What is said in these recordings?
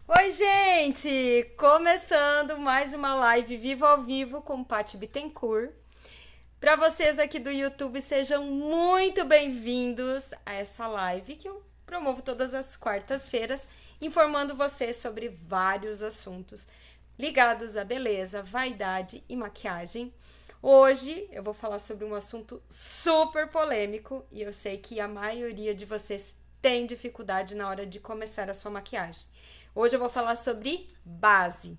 Oi, gente! Começando mais uma live Vivo ao Vivo com Paty Bittencourt. Para vocês aqui do YouTube, sejam muito bem-vindos a essa live que eu promovo todas as quartas-feiras, informando vocês sobre vários assuntos ligados à beleza, vaidade e maquiagem. Hoje eu vou falar sobre um assunto super polêmico e eu sei que a maioria de vocês tem dificuldade na hora de começar a sua maquiagem. Hoje eu vou falar sobre base.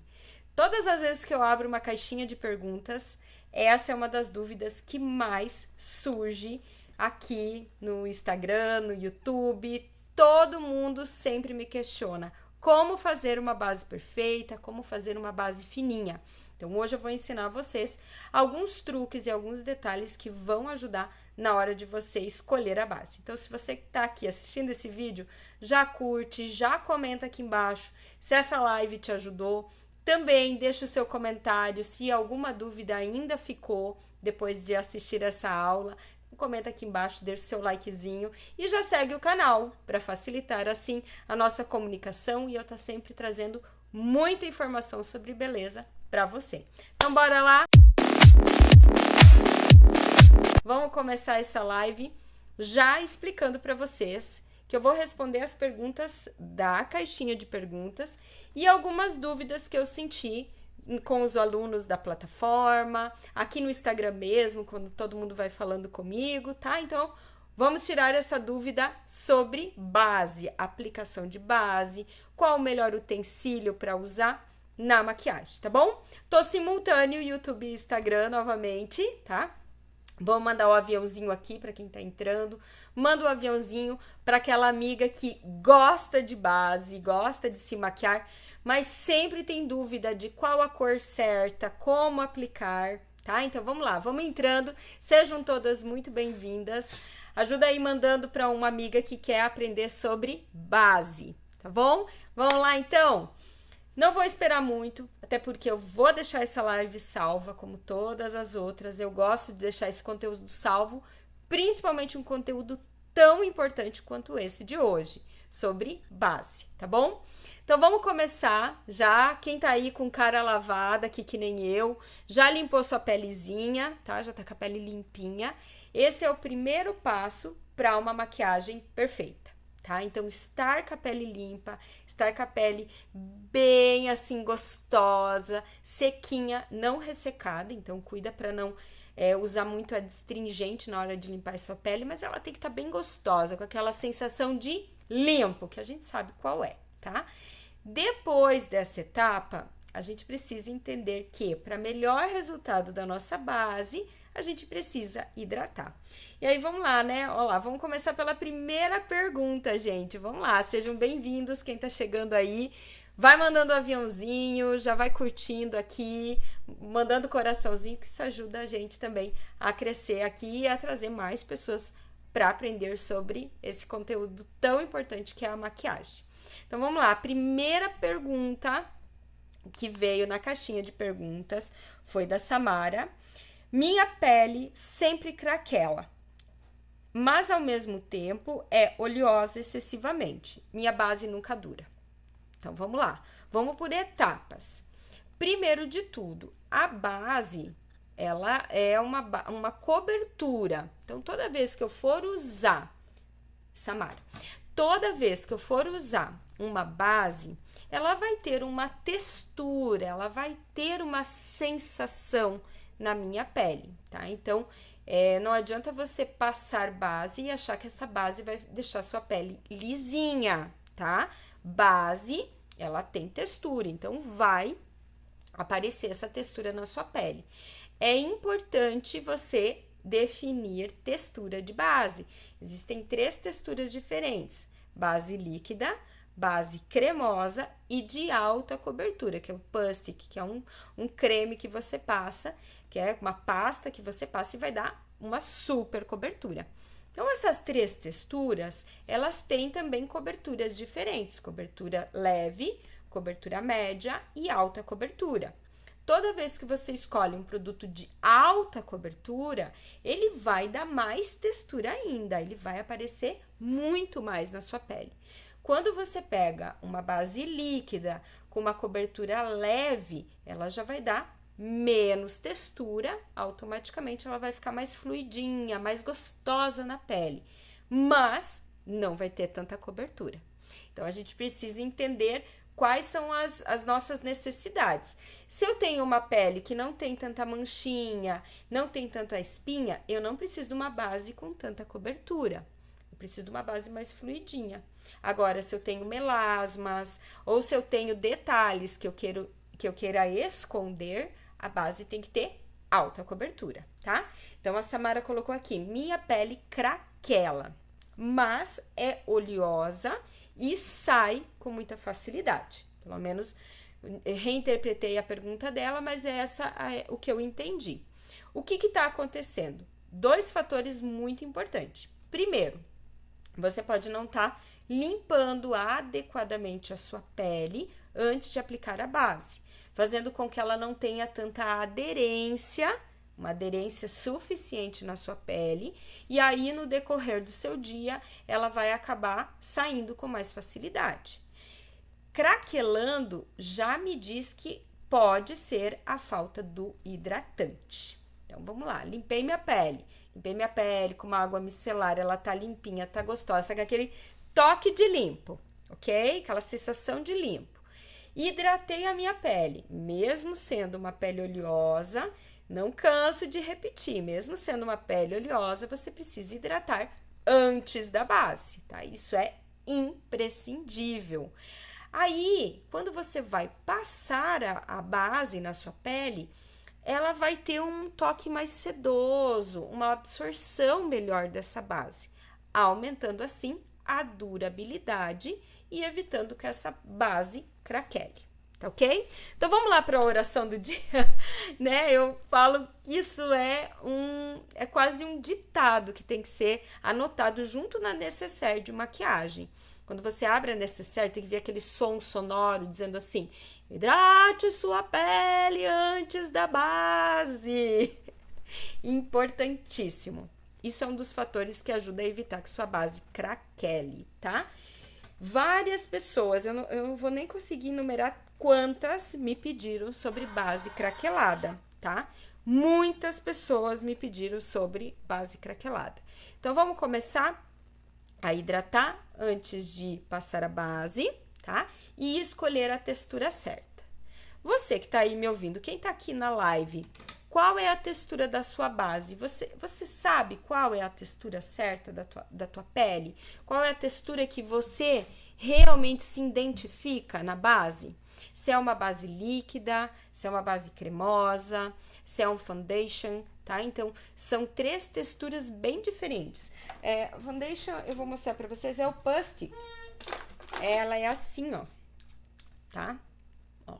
Todas as vezes que eu abro uma caixinha de perguntas, essa é uma das dúvidas que mais surge aqui no Instagram, no YouTube. Todo mundo sempre me questiona como fazer uma base perfeita, como fazer uma base fininha. Então, hoje eu vou ensinar vocês alguns truques e alguns detalhes que vão ajudar na hora de você escolher a base. Então, se você está aqui assistindo esse vídeo, já curte, já comenta aqui embaixo se essa live te ajudou. Também deixa o seu comentário se alguma dúvida ainda ficou depois de assistir essa aula. Comenta aqui embaixo, deixa o seu likezinho e já segue o canal para facilitar assim a nossa comunicação e eu estou sempre trazendo muita informação sobre beleza para você. Então bora lá? Vamos começar essa live já explicando para vocês que eu vou responder as perguntas da caixinha de perguntas e algumas dúvidas que eu senti com os alunos da plataforma, aqui no Instagram mesmo, quando todo mundo vai falando comigo, tá? Então, vamos tirar essa dúvida sobre base, aplicação de base, qual o melhor utensílio para usar na maquiagem, tá bom? Tô simultâneo YouTube e Instagram novamente, tá? Vou mandar o aviãozinho aqui para quem tá entrando. Manda o aviãozinho para aquela amiga que gosta de base, gosta de se maquiar, mas sempre tem dúvida de qual a cor certa, como aplicar, tá? Então vamos lá, vamos entrando. Sejam todas muito bem-vindas. Ajuda aí mandando para uma amiga que quer aprender sobre base, tá bom? Vamos lá então. Não vou esperar muito, até porque eu vou deixar essa live salva, como todas as outras. Eu gosto de deixar esse conteúdo salvo, principalmente um conteúdo tão importante quanto esse de hoje, sobre base, tá bom? Então vamos começar já. Quem tá aí com cara lavada, aqui que nem eu, já limpou sua pelezinha, tá? Já tá com a pele limpinha. Esse é o primeiro passo para uma maquiagem perfeita. Tá? Então, estar com a pele limpa, estar com a pele bem assim gostosa, sequinha, não ressecada. Então, cuida para não usar muito adstringente na hora de limpar a sua pele, mas ela tem que estar bem gostosa, com aquela sensação de limpo, que a gente sabe qual é, tá? Depois dessa etapa, a gente precisa entender que para melhor resultado da nossa base, a gente precisa hidratar. E aí, vamos lá, né? Olha lá, vamos começar pela primeira pergunta, gente. Vamos lá, sejam bem-vindos quem tá chegando aí. Vai mandando o aviãozinho, já vai curtindo aqui, mandando coraçãozinho, que isso ajuda a gente também a crescer aqui e a trazer mais pessoas para aprender sobre esse conteúdo tão importante que é a maquiagem. Então, vamos lá. A primeira pergunta que veio na caixinha de perguntas foi da Samara. Minha pele sempre craquela, mas ao mesmo tempo é oleosa excessivamente. Minha base nunca dura. Então vamos lá, vamos por etapas. Primeiro de tudo, a base, ela é uma cobertura. Então toda vez que eu for usar, Samara, toda vez que eu for usar uma base, ela vai ter uma textura, ela vai ter uma sensação na minha pele, tá? Então, não adianta você passar base e achar que essa base vai deixar sua pele lisinha, tá? Base, ela tem textura, então vai aparecer essa textura na sua pele. É importante você definir textura de base. Existem 3 texturas diferentes: base líquida, base cremosa e de alta cobertura, que é o Pust, que é um creme que você passa, que é uma pasta que você passa e vai dar uma super cobertura. Então, essas 3 texturas, elas têm também coberturas diferentes: cobertura leve, cobertura média e alta cobertura. Toda vez que você escolhe um produto de alta cobertura, ele vai dar mais textura ainda, ele vai aparecer muito mais na sua pele. Quando você pega uma base líquida com uma cobertura leve, ela já vai dar menos textura, automaticamente ela vai ficar mais fluidinha, mais gostosa na pele, mas não vai ter tanta cobertura. Então, a gente precisa entender quais são as nossas necessidades. Se eu tenho uma pele que não tem tanta manchinha, não tem tanta espinha, eu não preciso de uma base com tanta cobertura. Eu preciso de uma base mais fluidinha. Agora, se eu tenho melasmas ou se eu tenho detalhes que eu queira esconder, a base tem que ter alta cobertura, tá? Então, a Samara colocou aqui, minha pele craquela, mas é oleosa e sai com muita facilidade. Pelo menos reinterpretei a pergunta dela, mas essa é o que eu entendi. O que está acontecendo? 2 fatores muito importantes. Primeiro, você pode não estar limpando adequadamente a sua pele antes de aplicar a base, fazendo com que ela não tenha tanta aderência, uma aderência suficiente na sua pele, e aí no decorrer do seu dia ela vai acabar saindo com mais facilidade. Craquelando já me diz que pode ser a falta do hidratante. Então vamos lá, limpei minha pele com uma água micelar, ela tá limpinha, tá gostosa, com aquele toque de limpo, ok? Aquela sensação de limpo. Hidratei a minha pele, mesmo sendo uma pele oleosa, não canso de repetir, mesmo sendo uma pele oleosa, você precisa hidratar antes da base, tá? Isso é imprescindível. Aí, quando você vai passar a base na sua pele, ela vai ter um toque mais sedoso, uma absorção melhor dessa base, aumentando assim a durabilidade e evitando que essa base craquele, tá ok? Então vamos lá para a oração do dia, né? Eu falo que isso é quase um ditado que tem que ser anotado junto na necessaire de maquiagem. Quando você abre a necessaire, tem que ver aquele som sonoro dizendo assim: hidrate sua pele antes da base. Importantíssimo. Isso é um dos fatores que ajuda a evitar que sua base craquele, tá? Várias pessoas, eu não vou nem conseguir enumerar quantas me pediram sobre base craquelada, tá? Muitas pessoas me pediram sobre base craquelada. Então, vamos começar a hidratar antes de passar a base, tá? E escolher a textura certa. Você que tá aí me ouvindo, quem tá aqui na live, qual é a textura da sua base? Você sabe qual é a textura certa da tua pele? Qual é a textura que você realmente se identifica na base? Se é uma base líquida, se é uma base cremosa, se é um foundation, tá? Então, são 3 texturas bem diferentes. Foundation, eu vou mostrar pra vocês, é o Pust. Ela é assim, ó, tá? Ó,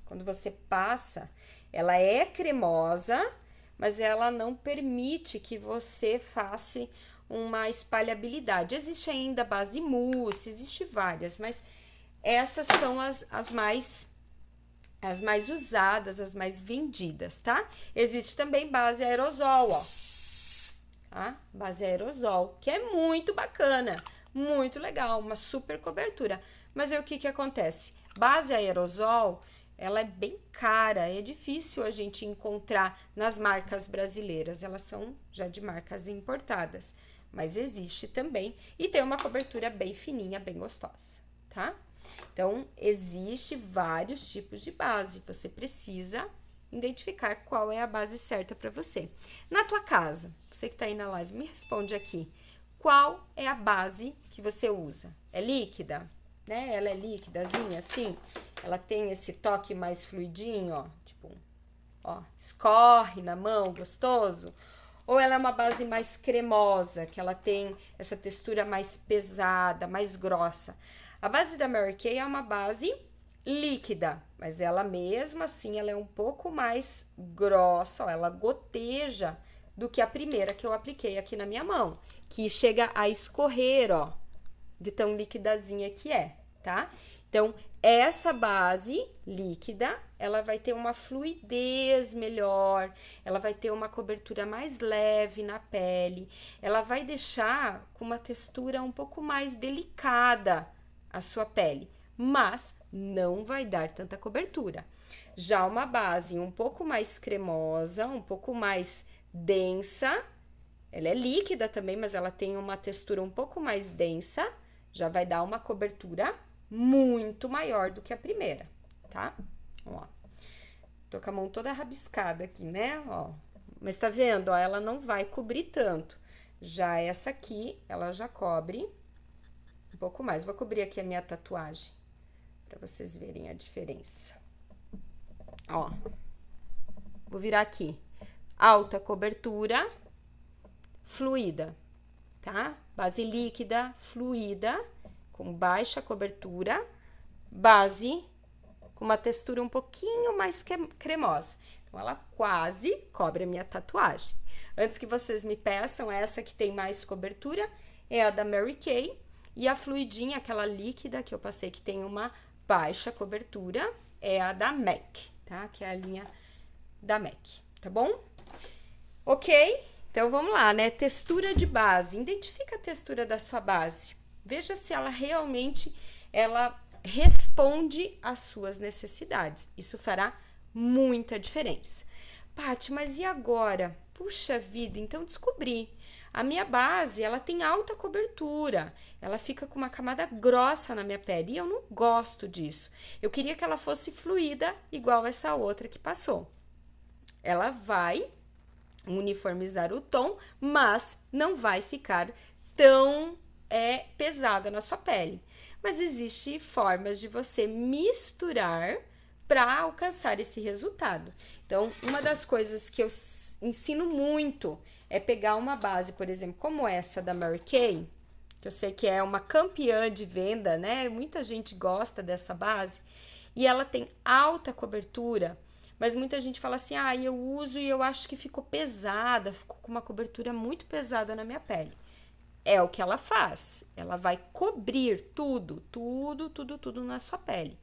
quando você passa, ela é cremosa, mas ela não permite que você faça uma espalhabilidade. Existe ainda base mousse, existe várias, mas essas são as mais usadas, as mais vendidas, tá? Existe também base aerosol, ó, tá? Base aerosol, que é muito bacana, muito legal, uma super cobertura. Mas aí o que acontece? Base aerosol, ela é bem cara, é difícil a gente encontrar nas marcas brasileiras, elas são já de marcas importadas, mas existe também e tem uma cobertura bem fininha, bem gostosa, tá? Então, existe vários tipos de base, você precisa identificar qual é a base certa para você. Na tua casa, você que tá aí na live, me responde aqui, qual é a base que você usa? É líquida? Né? Ela é líquidazinha, assim, ela tem esse toque mais fluidinho, ó, tipo, ó, escorre na mão, gostoso. Ou ela é uma base mais cremosa, que ela tem essa textura mais pesada, mais grossa. A base da Mary Kay é uma base líquida, mas ela mesmo assim, ela é um pouco mais grossa, ó, ela goteja do que a primeira que eu apliquei aqui na minha mão, que chega a escorrer, ó, de tão liquidazinha que é, tá? Então, essa base líquida, ela vai ter uma fluidez melhor, ela vai ter uma cobertura mais leve na pele, ela vai deixar com uma textura um pouco mais delicada a sua pele, mas não vai dar tanta cobertura. Já uma base um pouco mais cremosa, um pouco mais densa, ela é líquida também, mas ela tem uma textura um pouco mais densa, já vai dar uma cobertura muito maior do que a primeira, tá? Ó, tô com a mão toda rabiscada aqui, né? Ó, mas tá vendo? Ó, ela não vai cobrir tanto. Já essa aqui, ela já cobre um pouco mais. Vou cobrir aqui a minha tatuagem, pra vocês verem a diferença. Ó, vou virar aqui. Alta cobertura, fluida, tá? Base líquida, fluida, com baixa cobertura, base com uma textura um pouquinho mais cremosa. Então, ela quase cobre a minha tatuagem. Antes que vocês me peçam, essa que tem mais cobertura é a da Mary Kay. E a fluidinha, aquela líquida que eu passei que tem uma baixa cobertura, é a da MAC, tá? Que é a linha da MAC, tá bom? Ok? Então, vamos lá, né? Textura de base. Identifica a textura da sua base. Veja se ela realmente, ela responde às suas necessidades. Isso fará muita diferença. Paty, mas e agora? Puxa vida, então descobri. A minha base, ela tem alta cobertura. Ela fica com uma camada grossa na minha pele e eu não gosto disso. Eu queria que ela fosse fluida, igual essa outra que passou. Ela vai uniformizar o tom, mas não vai ficar tão pesada na sua pele. Mas existem formas de você misturar para alcançar esse resultado. Então, uma das coisas que eu ensino muito é pegar uma base, por exemplo, como essa da Mary Kay, que eu sei que é uma campeã de venda, né? Muita gente gosta dessa base, e ela tem alta cobertura, mas muita gente fala assim, ah, eu uso e eu acho que ficou pesada, ficou com uma cobertura muito pesada na minha pele. É o que ela faz, ela vai cobrir tudo na sua pele.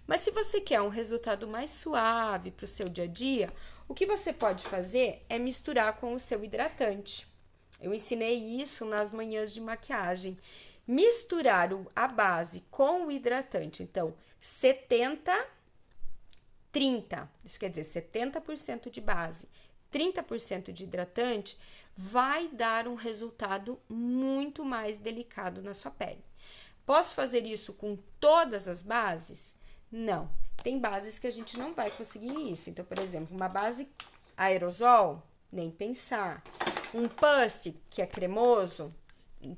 Mas se você quer um resultado mais suave para o seu dia a dia, o que você pode fazer é misturar com o seu hidratante. Eu ensinei isso nas manhãs de maquiagem. Misturar a base com o hidratante. Então, 70, 30. Isso quer dizer 70% de base, 30% de hidratante, vai dar um resultado muito mais delicado na sua pele. Posso fazer isso com todas as bases? Não. Tem bases que a gente não vai conseguir isso. Então, por exemplo, uma base aerosol, nem pensar. Um pus, que é cremoso,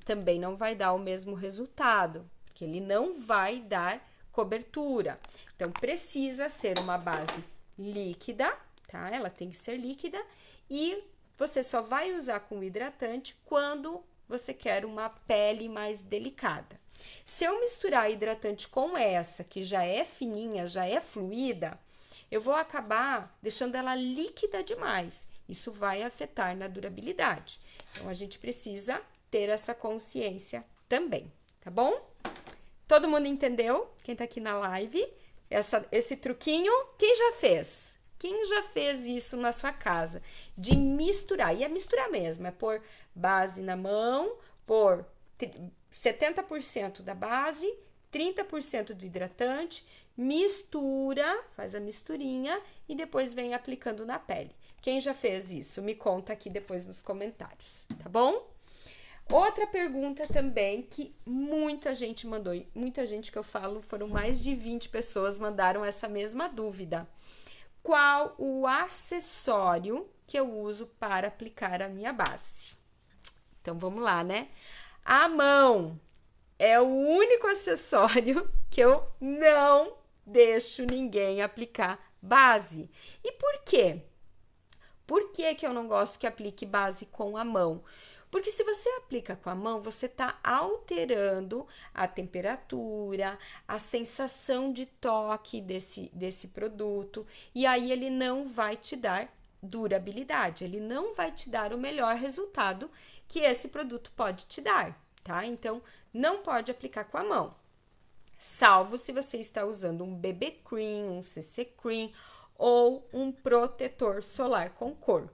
também não vai dar o mesmo resultado, porque ele não vai dar cobertura. Então, precisa ser uma base líquida, tá? Ela tem que ser líquida e você só vai usar com hidratante quando você quer uma pele mais delicada. Se eu misturar hidratante com essa, que já é fininha, já é fluida, eu vou acabar deixando ela líquida demais. Isso vai afetar na durabilidade. Então, a gente precisa ter essa consciência também, tá bom? Todo mundo entendeu? Quem tá aqui na live? Esse truquinho, quem já fez? Quem já fez isso na sua casa? De misturar, e é misturar mesmo, é pôr base na mão, pôr 70% da base, 30% do hidratante, mistura, faz a misturinha e depois vem aplicando na pele. Quem já fez isso? Me conta aqui depois nos comentários, tá bom? Outra pergunta também que muita gente mandou, muita gente que eu falo, foram mais de 20 pessoas mandaram essa mesma dúvida. Qual o acessório que eu uso para aplicar a minha base? Então, vamos lá, né? A mão é o único acessório que eu não deixo ninguém aplicar base. E por quê? Por que que eu não gosto que aplique base com a mão? Porque se você aplica com a mão, você está alterando a temperatura, a sensação de toque desse produto, e aí ele não vai te dar durabilidade, ele não vai te dar o melhor resultado que esse produto pode te dar, tá? Então, não pode aplicar com a mão, salvo se você está usando um BB Cream, um CC Cream ou um protetor solar com cor.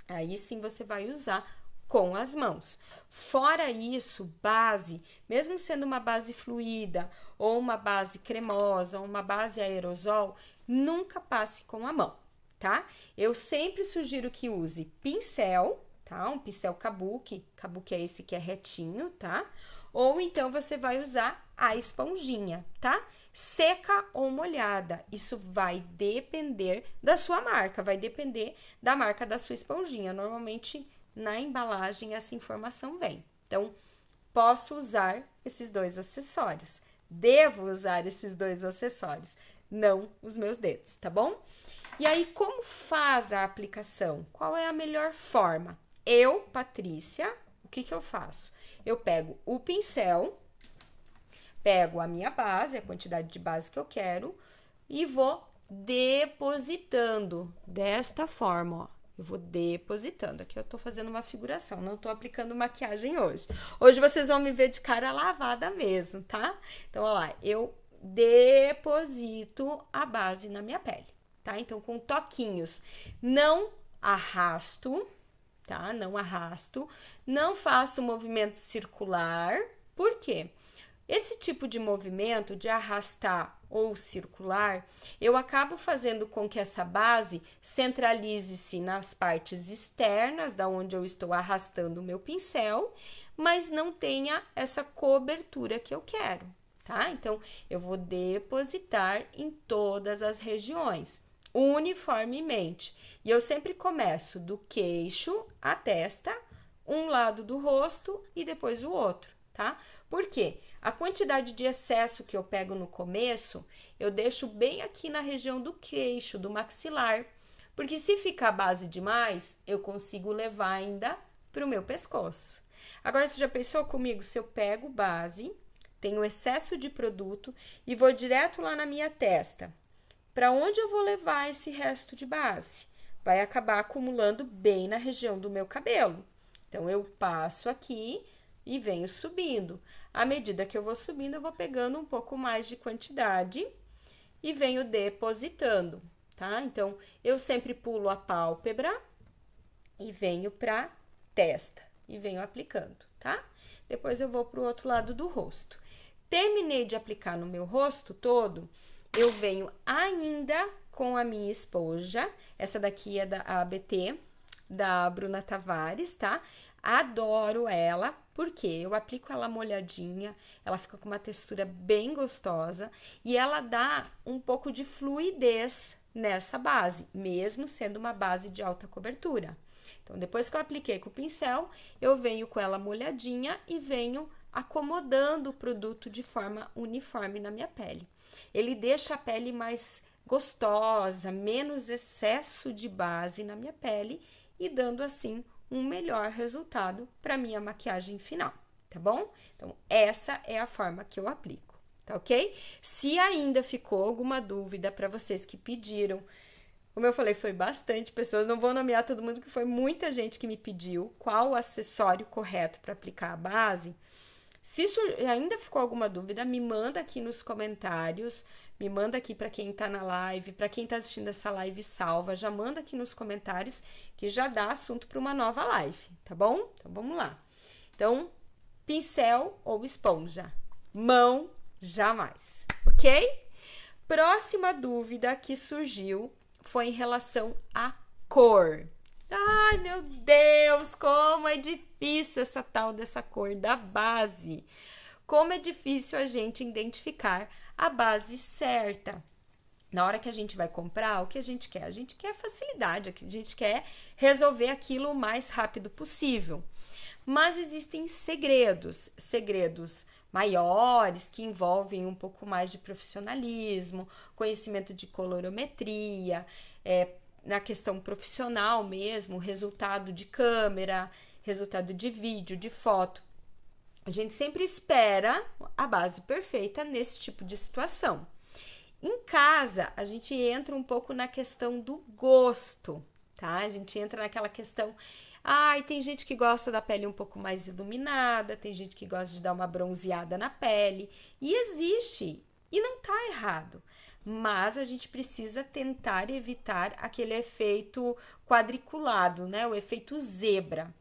Aí sim você vai usar com as mãos. Fora isso, base, mesmo sendo uma base fluida, ou uma base cremosa, ou uma base aerosol, nunca passe com a mão, tá? Eu sempre sugiro que use pincel, tá? Um pincel kabuki, kabuki é esse que é retinho, tá? Ou então você vai usar a esponjinha, tá? Seca ou molhada, isso vai depender da sua marca, vai depender da marca da sua esponjinha. Normalmente, na embalagem, essa informação vem. Então, posso usar esses dois acessórios. Devo usar esses dois acessórios, não os meus dedos, tá bom? E aí, como faz a aplicação? Qual é a melhor forma? Eu, Patrícia, o que eu faço? Eu pego o pincel, pego a minha base, a quantidade de base que eu quero, e vou depositando desta forma, ó. Eu vou depositando. Aqui eu tô fazendo uma figuração, não tô aplicando maquiagem hoje. Hoje vocês vão me ver de cara lavada mesmo, tá? Então, ó lá, eu deposito a base na minha pele, tá? Então, com toquinhos. Não arrasto, tá? Não arrasto. Não faço movimento circular. Por quê? Esse tipo de movimento de arrastar ou circular, eu acabo fazendo com que essa base centralize-se nas partes externas, da onde eu estou arrastando o meu pincel, mas não tenha essa cobertura que eu quero, tá? Então, eu vou depositar em todas as regiões, uniformemente. E eu sempre começo do queixo à testa, um lado do rosto e depois o outro, tá? Por quê? A quantidade de excesso que eu pego no começo, eu deixo bem aqui na região do queixo, do maxilar. Porque se ficar base demais, eu consigo levar ainda para o meu pescoço. Agora, você já pensou comigo? Se eu pego base, tenho excesso de produto e vou direto lá na minha testa, para onde eu vou levar esse resto de base? Vai acabar acumulando bem na região do meu cabelo. Então, eu passo aqui e venho subindo. À medida que eu vou subindo, eu vou pegando um pouco mais de quantidade e venho depositando, tá? Então, eu sempre pulo a pálpebra e venho pra testa e venho aplicando, tá? Depois eu vou pro outro lado do rosto. Terminei de aplicar no meu rosto todo, eu venho ainda com a minha esponja. Essa daqui é da ABT, da Bruna Tavares, tá? Adoro ela, porque eu aplico ela molhadinha, ela fica com uma textura bem gostosa e ela dá um pouco de fluidez nessa base, mesmo sendo uma base de alta cobertura. Então, depois que eu apliquei com o pincel, eu venho com ela molhadinha e venho acomodando o produto de forma uniforme na minha pele. Ele deixa a pele mais gostosa, menos excesso de base na minha pele e dando assim um melhor resultado para minha maquiagem final, tá bom? Então, essa é a forma que eu aplico, tá ok? Se ainda ficou alguma dúvida para vocês que pediram, como eu falei, foi bastante pessoas, não vou nomear todo mundo, que foi muita gente que me pediu qual o acessório correto para aplicar a base. Se ainda ficou alguma dúvida, me manda aqui nos comentários, me manda aqui para quem tá na live, para quem tá assistindo essa live salva, já manda aqui nos comentários que já dá assunto para uma nova live, tá bom? Então, vamos lá. Então, pincel ou esponja? Mão, jamais, ok? Próxima dúvida que surgiu foi em relação à cor. Ai, meu Deus, como é difícil essa tal dessa cor da base. Como é difícil a gente identificar a base certa. Na hora que a gente vai comprar, o que a gente quer? A gente quer facilidade, a gente quer resolver aquilo o mais rápido possível. Mas existem segredos maiores que envolvem um pouco mais de profissionalismo, conhecimento de colorimetria, na questão profissional mesmo, resultado de câmera, resultado de vídeo, de foto. A gente sempre espera a base perfeita nesse tipo de situação. Em casa, a gente entra um pouco na questão do gosto, tá? A gente entra naquela questão... Ai, tem gente que gosta da pele um pouco mais iluminada, tem gente que gosta de dar uma bronzeada na pele. E existe, e não tá errado. Mas a gente precisa tentar evitar aquele efeito quadriculado, né? O efeito zebra.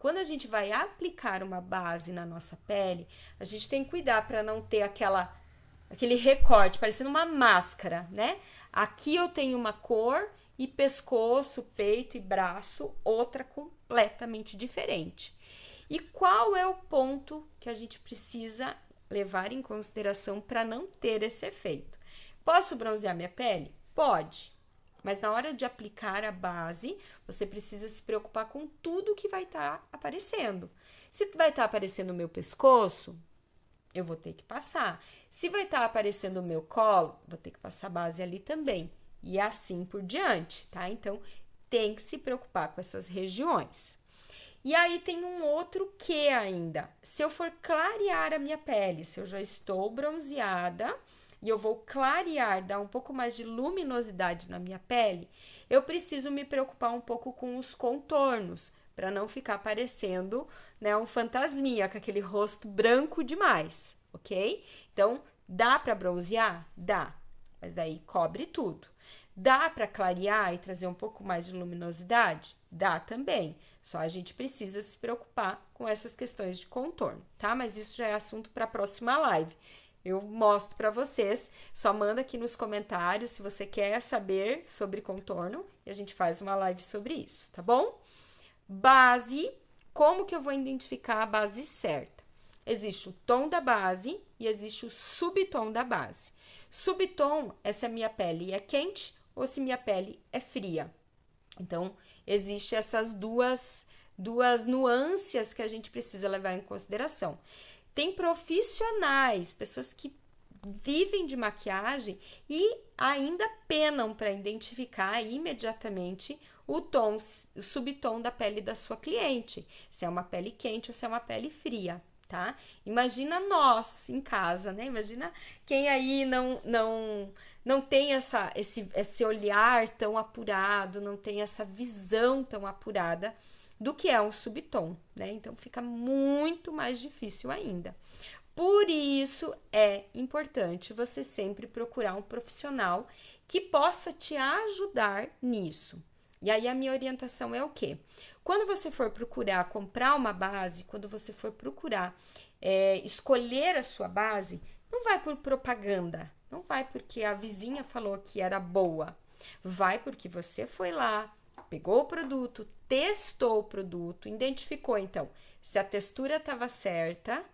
quando a gente vai aplicar uma base na nossa pele, a gente tem que cuidar para não ter aquele recorte, parecendo uma máscara, né? Aqui eu tenho uma cor e pescoço, peito e braço, outra completamente diferente. E qual é o ponto que a gente precisa levar em consideração para não ter esse efeito? Posso bronzear minha pele? Pode. Mas na hora de aplicar a base, você precisa se preocupar com tudo que vai estar aparecendo. Se vai estar aparecendo o meu pescoço, eu vou ter que passar. Se vai estar aparecendo o meu colo, vou ter que passar base ali também. E assim por diante, tá? Então, tem que se preocupar com essas regiões. E aí tem um outro que ainda. Se eu for clarear a minha pele, se eu já estou bronzeada e eu vou clarear, dar um pouco mais de luminosidade na minha pele, eu preciso me preocupar um pouco com os contornos, para não ficar parecendo, né, um fantasminha com aquele rosto branco demais, ok? Então, dá para bronzear? Dá, mas daí cobre tudo. Dá para clarear e trazer um pouco mais de luminosidade? Dá também. Só a gente precisa se preocupar com essas questões de contorno, tá? Mas isso já é assunto para a próxima live. Eu mostro para vocês. Só manda aqui nos comentários se você quer saber sobre contorno e a gente faz uma live sobre isso, tá bom? Base, como que eu vou identificar a base certa? Existe o tom da base e existe o subtom da base. Subtom é se a minha pele é quente ou se minha pele é fria. Então, existe essas duas nuances que a gente precisa levar em consideração. Tem profissionais, pessoas que vivem de maquiagem e ainda penam para identificar imediatamente o subtom da pele da sua cliente, se é uma pele quente ou se é uma pele fria, tá? Imagina nós em casa, né? Imagina quem aí não tem esse olhar tão apurado, não tem essa visão tão apurada do que é um subtom, né? Então fica muito mais difícil ainda. Por isso é importante você sempre procurar um profissional que possa te ajudar nisso. E aí a minha orientação é o quê? Quando você for procurar comprar uma base, quando você for procurar escolher a sua base, não vai por propaganda, não vai porque a vizinha falou que era boa, vai porque você foi lá, pegou o produto, testou o produto, identificou então se a textura estava certa,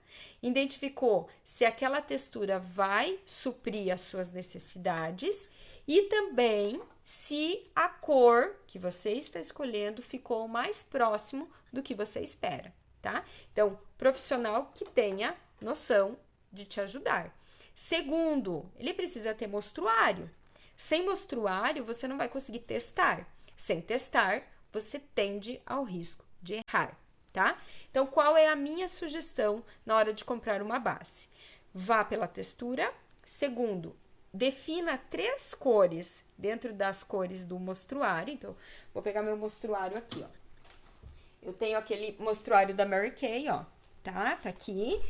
identificou se aquela textura vai suprir as suas necessidades e também se a cor que você está escolhendo ficou mais próximo do que você espera, tá? Então, profissional que tenha noção de te ajudar. Segundo, ele precisa ter mostruário. Sem mostruário, você não vai conseguir testar. Sem testar, você tende ao risco de errar, tá? Então, qual é a minha sugestão na hora de comprar uma base? Vá pela textura. Segundo, defina 3 cores dentro das cores do mostruário. Então, vou pegar meu mostruário aqui, ó. Eu tenho aquele mostruário da Mary Kay, ó, tá? Tá aqui.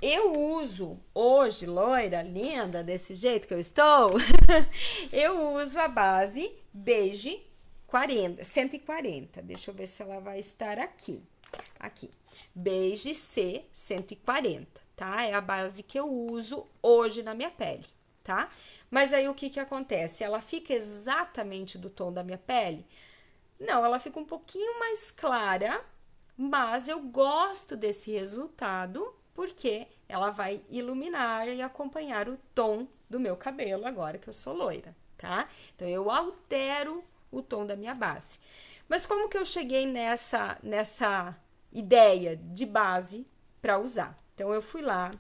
Eu uso hoje, loira, linda, desse jeito que eu estou, eu uso a base Beige 140. Deixa eu ver se ela vai estar aqui. Aqui, Beige C 140, tá? É a base que eu uso hoje na minha pele, tá? Mas aí o que acontece? Ela fica exatamente do tom da minha pele? Não, ela fica um pouquinho mais clara, mas eu gosto desse resultado porque ela vai iluminar e acompanhar o tom do meu cabelo agora que eu sou loira, tá? Então, eu altero o tom da minha base. Mas como que eu cheguei nessa ideia de base para usar? Então, eu fui lá,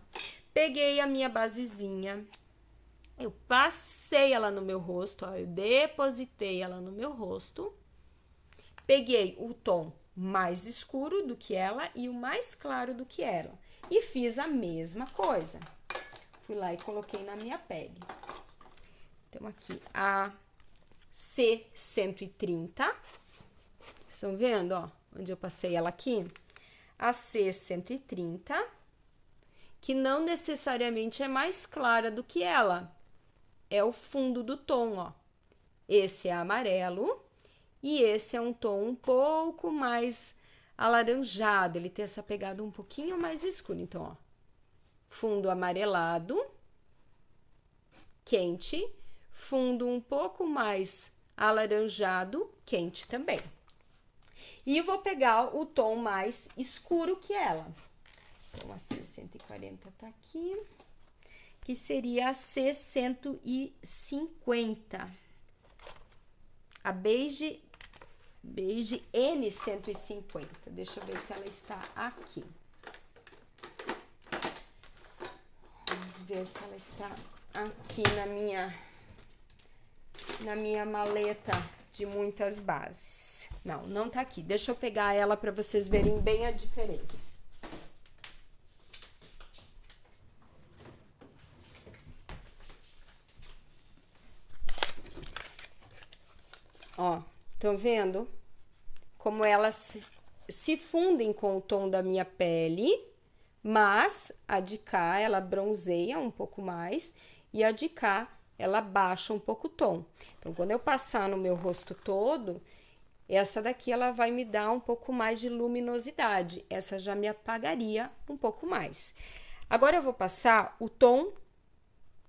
peguei a minha basezinha, eu passei ela no meu rosto, ó, eu depositei ela no meu rosto, peguei o tom mais escuro do que ela e o mais claro do que ela. E fiz a mesma coisa. Fui lá e coloquei na minha pele. Então, aqui, a C130. Estão vendo, ó? Onde eu passei ela aqui? A C130, que não necessariamente é mais clara do que ela. É o fundo do tom, ó. Esse é amarelo e esse é um tom um pouco mais alaranjado, ele tem essa pegada um pouquinho mais escura. Então, ó, fundo amarelado, quente, fundo um pouco mais alaranjado, quente também. E eu vou pegar o tom mais escuro que ela. Então, a C140 tá aqui, que seria a C150. A Beige N150. Deixa eu ver se ela está aqui. Vamos ver se ela está aqui na minha maleta de muitas bases. Não, não tá aqui. Deixa eu pegar ela para vocês verem bem a diferença. Ó, estão vendo como elas se fundem com o tom da minha pele, mas a de cá ela bronzeia um pouco mais e a de cá ela baixa um pouco o tom. Então, quando eu passar no meu rosto todo, essa daqui ela vai me dar um pouco mais de luminosidade. Essa já me apagaria um pouco mais. Agora eu vou passar o tom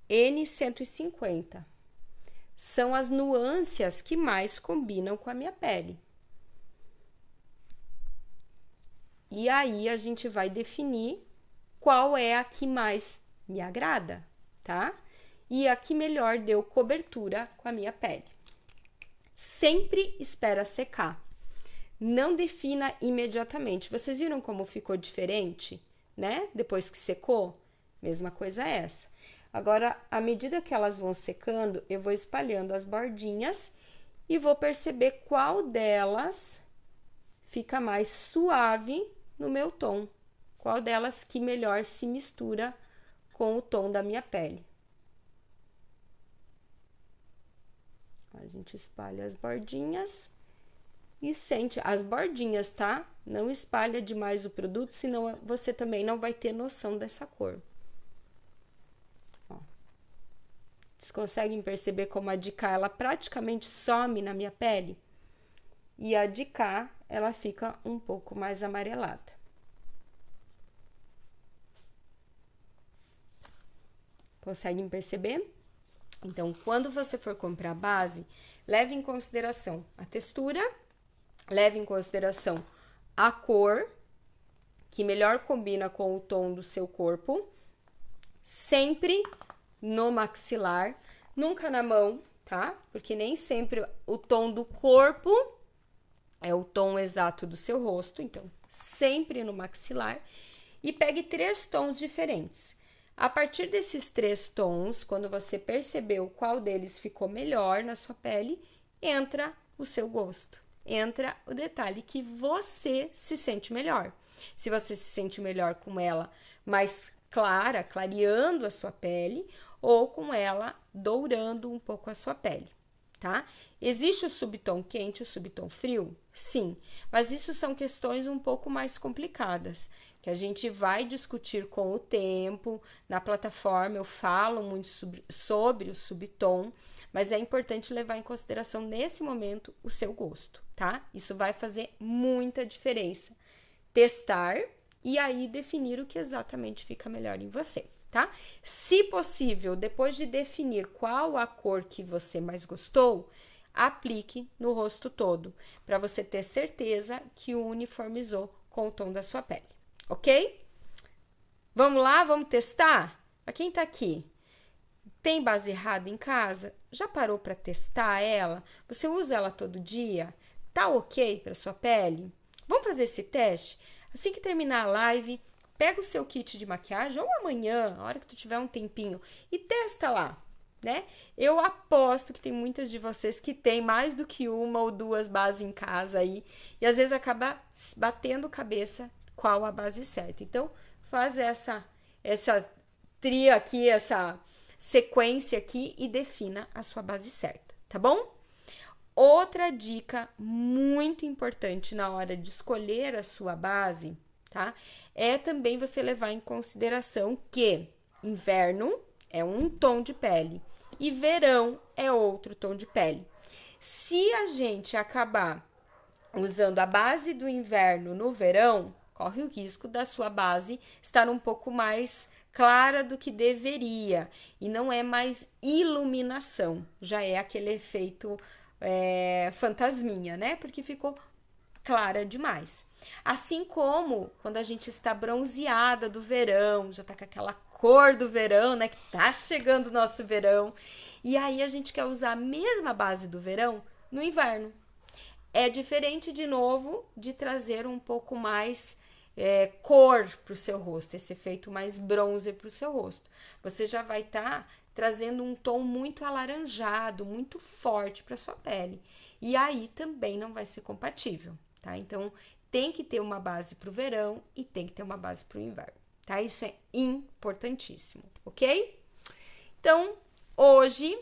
N150. São as nuances que mais combinam com a minha pele. E aí, a gente vai definir qual é a que mais me agrada, tá? E a que melhor deu cobertura com a minha pele. Sempre espera secar. Não defina imediatamente. Vocês viram como ficou diferente, né? Depois que secou? Mesma coisa essa. Agora, à medida que elas vão secando, eu vou espalhando as bordinhas e vou perceber qual delas fica mais suave no meu tom. Qual delas que melhor se mistura com o tom da minha pele. A gente espalha as bordinhas e sente as bordinhas, tá? Não espalha demais o produto, senão você também não vai ter noção dessa cor. Vocês conseguem perceber como a de cá, ela praticamente some na minha pele? E a de cá, ela fica um pouco mais amarelada. Conseguem perceber? Então, quando você for comprar base, leve em consideração a textura, leve em consideração a cor, que melhor combina com o tom do seu corpo, sempre no maxilar, nunca na mão, tá? Porque nem sempre o tom do corpo é o tom exato do seu rosto, então sempre no maxilar. E pegue 3 tons diferentes. A partir desses 3 tons, quando você percebeu qual deles ficou melhor na sua pele, entra o seu gosto, entra o detalhe que você se sente melhor. Se você se sente melhor com ela mais clara, clareando a sua pele, ou com ela dourando um pouco a sua pele, tá? Existe o subtom quente e o subtom frio? Sim, mas isso são questões um pouco mais complicadas, que a gente vai discutir com o tempo. Na plataforma eu falo muito sobre o subtom, mas é importante levar em consideração nesse momento o seu gosto, tá? Isso vai fazer muita diferença. Testar e aí definir o que exatamente fica melhor em você, tá? Se possível, depois de definir qual a cor que você mais gostou, aplique no rosto todo, para você ter certeza que o uniformizou com o tom da sua pele, ok? Vamos lá, vamos testar? Para quem tá aqui, tem base errada em casa? Já parou para testar ela? Você usa ela todo dia? Tá ok para sua pele? Vamos fazer esse teste? Assim que terminar a live, pega o seu kit de maquiagem ou amanhã, a hora que tu tiver um tempinho, e testa lá, né? Eu aposto que tem muitas de vocês que tem mais do que uma ou 2 bases em casa aí, e às vezes acaba batendo cabeça qual a base certa. Então, faz essa tria aqui, essa sequência aqui e defina a sua base certa, tá bom? Outra dica muito importante na hora de escolher a sua base, tá? É também você levar em consideração que inverno é um tom de pele e verão é outro tom de pele. Se a gente acabar usando a base do inverno no verão, corre o risco da sua base estar um pouco mais clara do que deveria. E não é mais iluminação, já é aquele efeito fantasminha, né? Porque ficou clara demais. Assim como quando a gente está bronzeada do verão, já tá com aquela cor do verão, né? Que tá chegando o nosso verão. E aí a gente quer usar a mesma base do verão no inverno. É diferente, de novo, de trazer um pouco mais cor para o seu rosto, esse efeito mais bronze para o seu rosto. Você já vai estar trazendo um tom muito alaranjado, muito forte para sua pele. E aí também não vai ser compatível, tá? Então, tem que ter uma base para o verão e tem que ter uma base para o inverno, tá? Isso é importantíssimo, ok? Então, hoje,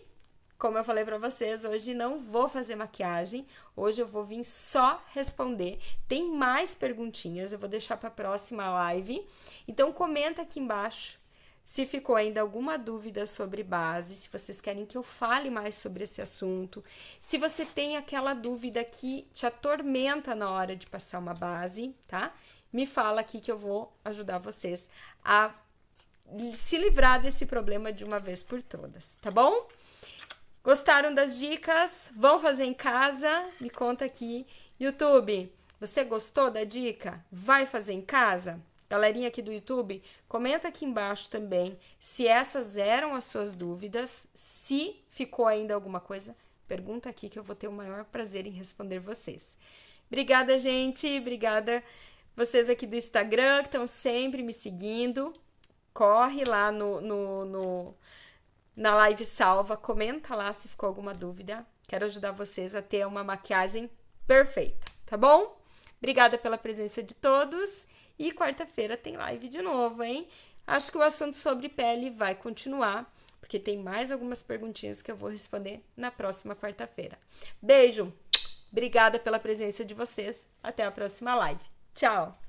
como eu falei para vocês, hoje não vou fazer maquiagem, hoje eu vou vir só responder. Tem mais perguntinhas, eu vou deixar para a próxima live. Então, comenta aqui embaixo se ficou ainda alguma dúvida sobre base, se vocês querem que eu fale mais sobre esse assunto, se você tem aquela dúvida que te atormenta na hora de passar uma base, tá? Me fala aqui que eu vou ajudar vocês a se livrar desse problema de uma vez por todas, tá bom? Gostaram das dicas? Vão fazer em casa? Me conta aqui. YouTube, você gostou da dica? Vai fazer em casa? Galerinha aqui do YouTube, comenta aqui embaixo também se essas eram as suas dúvidas, se ficou ainda alguma coisa, pergunta aqui que eu vou ter o maior prazer em responder vocês. Obrigada, gente, obrigada vocês aqui do Instagram que estão sempre me seguindo. Corre lá na live salva, comenta lá se ficou alguma dúvida. Quero ajudar vocês a ter uma maquiagem perfeita, tá bom? Obrigada pela presença de todos. E quarta-feira tem live de novo, hein? Acho que o assunto sobre pele vai continuar, porque tem mais algumas perguntinhas que eu vou responder na próxima quarta-feira. Beijo! Obrigada pela presença de vocês. Até a próxima live. Tchau!